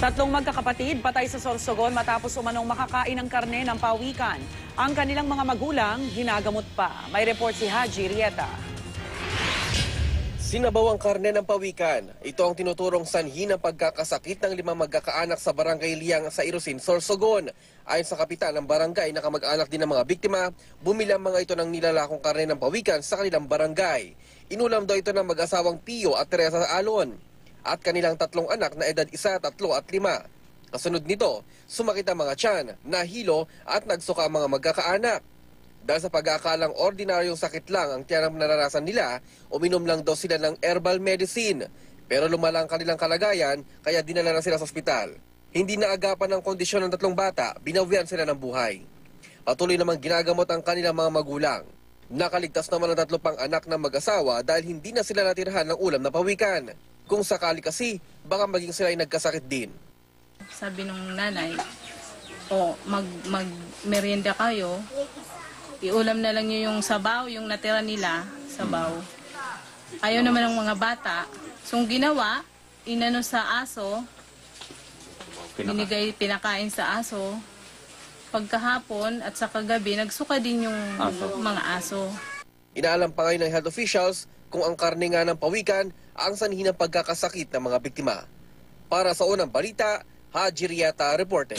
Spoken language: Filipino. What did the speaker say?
Tatlong magkakapatid patay sa Sorsogon matapos umanong makakain ng karne ng pawikan. Ang kanilang mga magulang ginagamot pa. May report si Haji Rieta. Sinabaw ang karne ng pawikan. Ito ang tinuturong sanhi ng pagkakasakit ng 5 magkakaanak sa Barangay Liang sa Irosin, Sorsogon. Ayon sa kapitan ng barangay na kamag-anak din ng mga biktima, bumili ang mga ito ng nilalakong karne ng pawikan sa kanilang barangay. Inulam daw ito ng mag-asawang Pio at Teresa Alon at kanilang 3 anak na edad 1, 3 at 5. Kasunod nito, sumakit ang mga tiyan, nahilo at nagsuka ang mga magkakaanak. Dahil sa pag-aakalang ordinaryong sakit lang ang tiyan ang naranasan nila, uminom lang daw sila ng herbal medicine. Pero lumala ang kanilang kalagayan, kaya dinala na sila sa ospital. Hindi naagapan ng kondisyon ng 3 bata, binawian sila ng buhay. Patuloy namang ginagamot ang kanilang mga magulang. Nakaligtas naman ang 3 pang anak ng mag-asawa dahil hindi na sila natirhan ng ulam na pawikan. Kung sakali kasi, baka maging sila ay nagkasakit din. Sabi nung nanay, mag-merienda kayo, iulam na lang nyo yung sabaw, yung natira nila, sabaw. Ayaw naman ng mga bata. So, ginawa, inano sa aso, pinakain sa aso. Pagkahapon at sa kagabi, nagsuka din yung mga aso. Inaalam pa ngayon ng health officials kung ang karne nga ng pawikan ang sanhi ng pagkakasakit ng mga biktima. Para sa unang balita, Haji Rieta reporting.